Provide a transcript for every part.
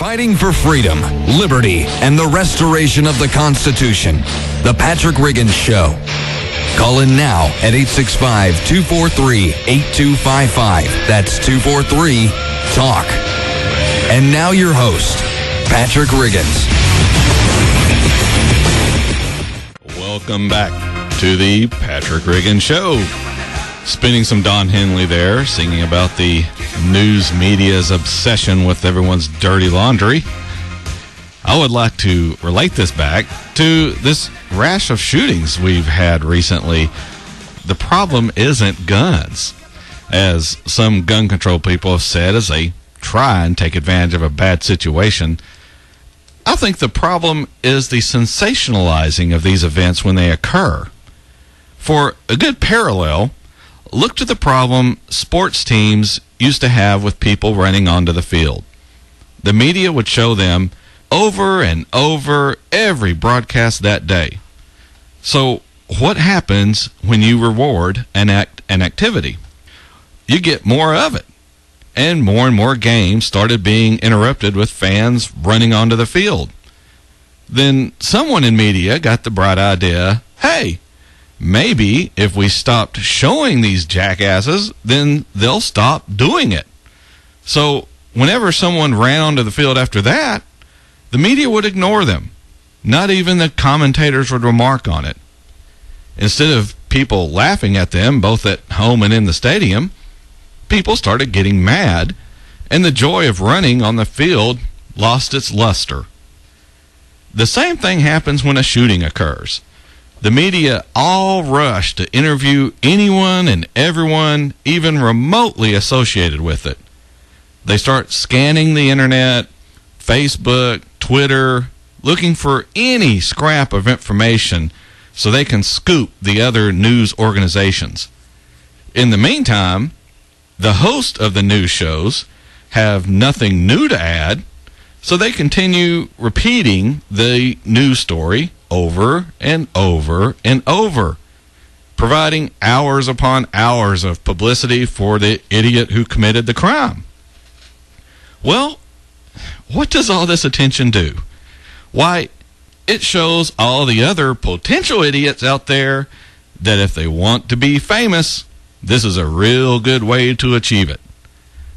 Fighting for freedom, liberty, and the restoration of the Constitution. The Patrick Riggins Show. Call in now at 865-243-8255. That's 243-TALK. And now your host, Patrick Riggins. Welcome back to the Patrick Riggins Show. Spinning some Don Henley there, singing about the news media's obsession with everyone's dirty laundry. I would like to relate this back to this rash of shootings we've had recently. The problem isn't guns, as some gun control people have said as they try and take advantage of a bad situation. I think the problem is the sensationalizing of these events when they occur. For a good parallel, look to the problem sports teams used to have with people running onto the field. The media would show them over and over every broadcast that day. So what happens when you reward an activity? You get more of it. And more games started being interrupted with fans running onto the field. Then someone in media got the bright idea, hey, maybe if we stopped showing these jackasses, then they'll stop doing it. So whenever someone ran onto the field after that, the media would ignore them. Not even the commentators would remark on it. Instead of people laughing at them, both at home and in the stadium, people started getting mad, and the joy of running on the field lost its luster. The same thing happens when a shooting occurs. The media all rush to interview anyone and everyone even remotely associated with it. They start scanning the internet, Facebook, Twitter, looking for any scrap of information so they can scoop the other news organizations. In the meantime, the host of the news shows have nothing new to add, so they continue repeating the news story over and over and over, providing hours upon hours of publicity for the idiot who committed the crime. Well, what does all this attention do? Why, it shows all the other potential idiots out there that if they want to be famous, this is a real good way to achieve it.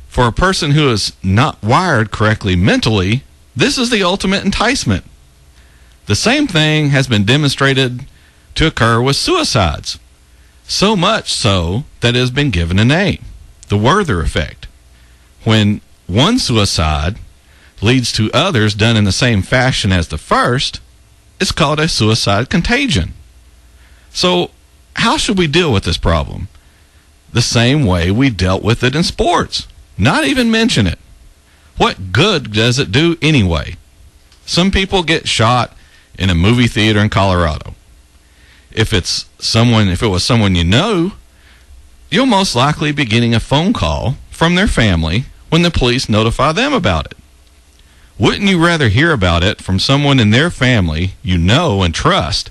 For a person who is not wired correctly mentally, this is the ultimate enticement. The same thing has been demonstrated to occur with suicides. So much so that it has been given a name, the Werther effect. When one suicide leads to others done in the same fashion as the first, it's called a suicide contagion. So how should we deal with this problem? The same way we dealt with it in sports. Not even mention it. What good does it do anyway? Some people get shot in a movie theater in Colorado. If it was someone you know, you'll most likely be getting a phone call from their family when the police notify them about it. Wouldn't you rather hear about it from someone in their family you know and trust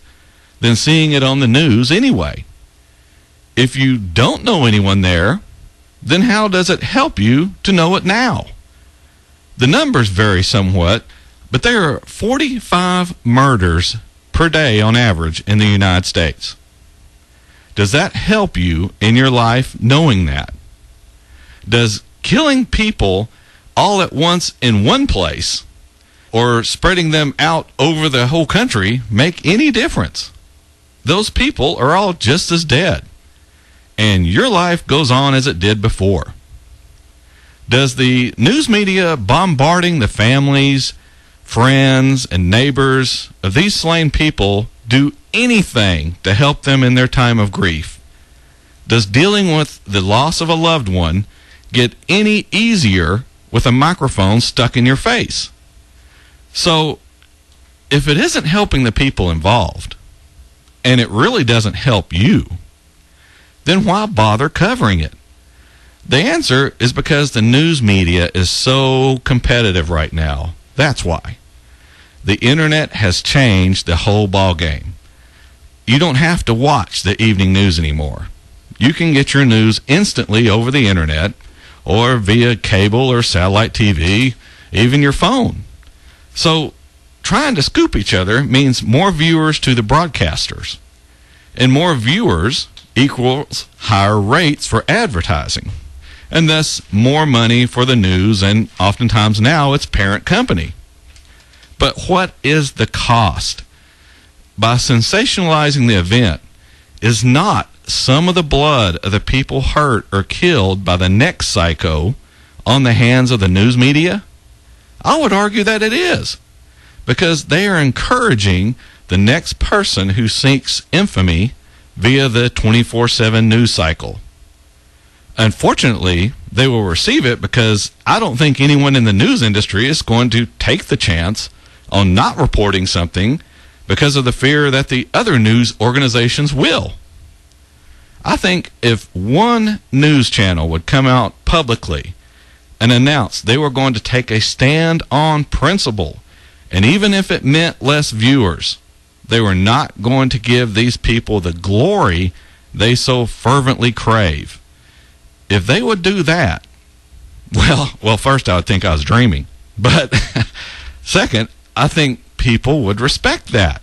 than seeing it on the news anyway? If you don't know anyone there, then how does it help you to know it now? The numbers vary somewhat, but there are 45 murders per day on average in the United States. Does that help you in your life knowing that? Does killing people all at once in one place or spreading them out over the whole country make any difference? Those people are all just as dead, and your life goes on as it did before. Does the news media bombarding the families, friends, and neighbors of these slain people do anything to help them in their time of grief? Does dealing with the loss of a loved one get any easier with a microphone stuck in your face? So, if it isn't helping the people involved, and it really doesn't help you, then why bother covering it? The answer is because the news media is so competitive right now. That's why. The internet has changed the whole ball game. You don't have to watch the evening news anymore. You can get your news instantly over the internet or via cable or satellite TV even your phone. So trying to scoop each other means more viewers to the broadcasters. And more viewers equals higher rates for advertising. And thus more money for the news, and oftentimes now its parent company. But what is the cost? By sensationalizing the event is not some of the blood of the people hurt or killed by the next psycho on the hands of the news media? I would argue that it is, because they are encouraging the next person who seeks infamy via the 24/7 news cycle. Unfortunately, they will receive it because I don't think anyone in the news industry is going to take the chance on not reporting something because of the fear that the other news organizations will. I think if one news channel would come out publicly and announce they were going to take a stand on principle, and even if it meant less viewers, they were not going to give these people the glory they so fervently crave. If they would do that, well, first I would think I was dreaming. But second, I think people would respect that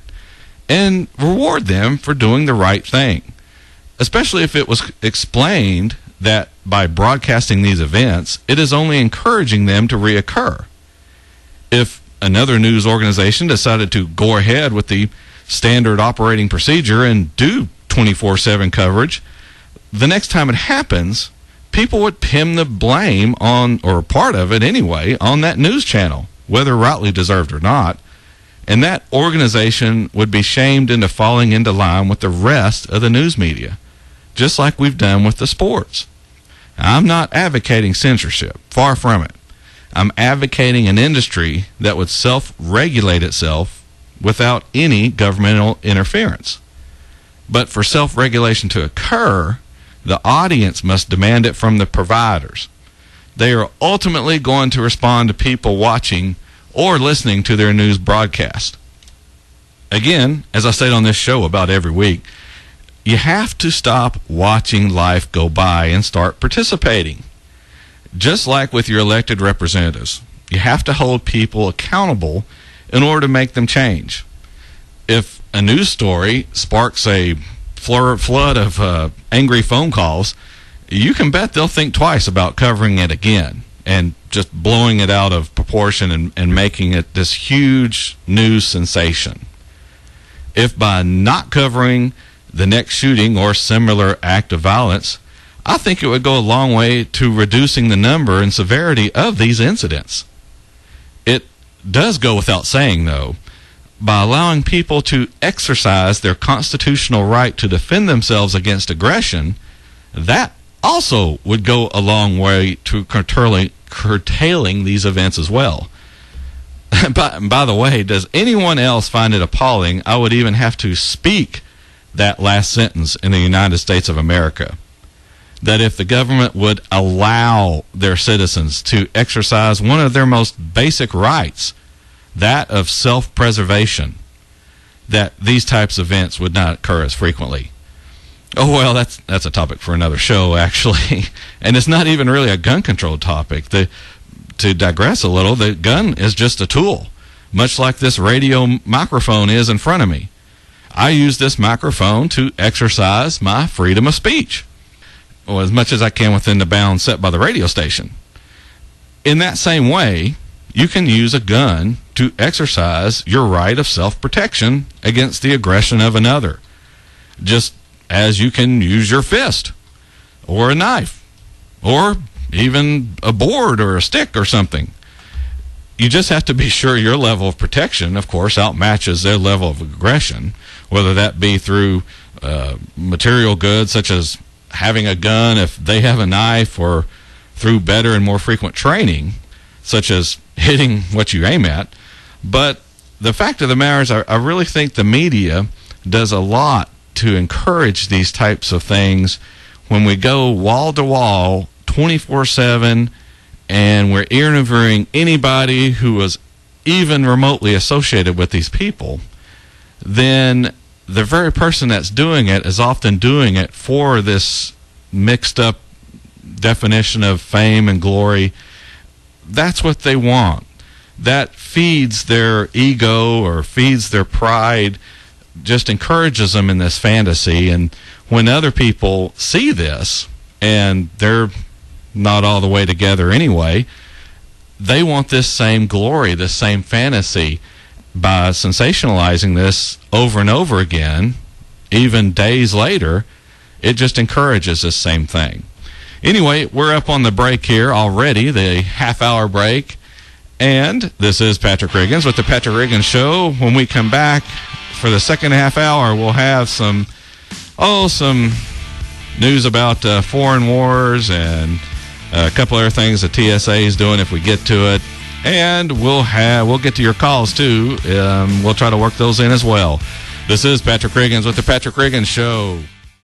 and reward them for doing the right thing, especially if it was explained that by broadcasting these events, it is only encouraging them to reoccur. If another news organization decided to go ahead with the standard operating procedure and do 24/7 coverage, the next time it happens, people would pin the blame on, or part of it anyway, on that news channel, whether rightly deserved or not, and that organization would be shamed into falling into line with the rest of the news media, just like we've done with the sports. I'm not advocating censorship, far from it. I'm advocating an industry that would self-regulate itself without any governmental interference. But for self-regulation to occur, the audience must demand it from the providers. They are ultimately going to respond to people watching or listening to their news broadcast. Again, as I state on this show about every week, you have to stop watching life go by and start participating. Just like with your elected representatives, you have to hold people accountable in order to make them change. If a news story sparks a flood of angry phone calls, you can bet they'll think twice about covering it again and just blowing it out of proportion and making it this huge news sensation. If by not covering the next shooting or similar act of violence, I think it would go a long way to reducing the number and severity of these incidents. It does go without saying, though, by allowing people to exercise their constitutional right to defend themselves against aggression, that also would go a long way to curtailing these events as well. By the way, does anyone else find it appalling I would even have to speak that last sentence in the United States of America? That if the government would allow their citizens to exercise one of their most basic rights, that of self-preservation, that these types of events would not occur as frequently. Oh, well, that's a topic for another show, actually. And it's not even really a gun control topic. To digress a little, the gun is just a tool, much like this radio microphone is in front of me. I use this microphone to exercise my freedom of speech, or as much as I can within the bounds set by the radio station. In that same way, you can use a gun to exercise your right of self-protection against the aggression of another, just as you can use your fist or a knife or even a board or a stick or something. You just have to be sure your level of protection, of course, outmatches their level of aggression, whether that be through material goods such as having a gun if they have a knife, or through better and more frequent training such as hitting what you aim at. But the fact of the matter is, I really think the media does a lot to encourage these types of things when we go wall to wall 24/7 and we're interviewing anybody who was even remotely associated with these people. Then the very person that's doing it is often doing it for this mixed up definition of fame and glory. That's what they want. that feeds their ego or feeds their pride, just encourages them in this fantasy. And when other people see this, and they're not all the way together anyway, they want this same glory, this same fantasy. By sensationalizing this over and over again, even days later, it just encourages this same thing. Anyway, we're up on the break here already, the half-hour break. And this is Patrick Riggins with the Patrick Riggins Show. When we come back for the second half hour, we'll have some news about foreign wars and a couple other things the TSA is doing if we get to it. And we'll get to your calls, too. We'll try to work those in as well. This is Patrick Riggins with the Patrick Riggins Show.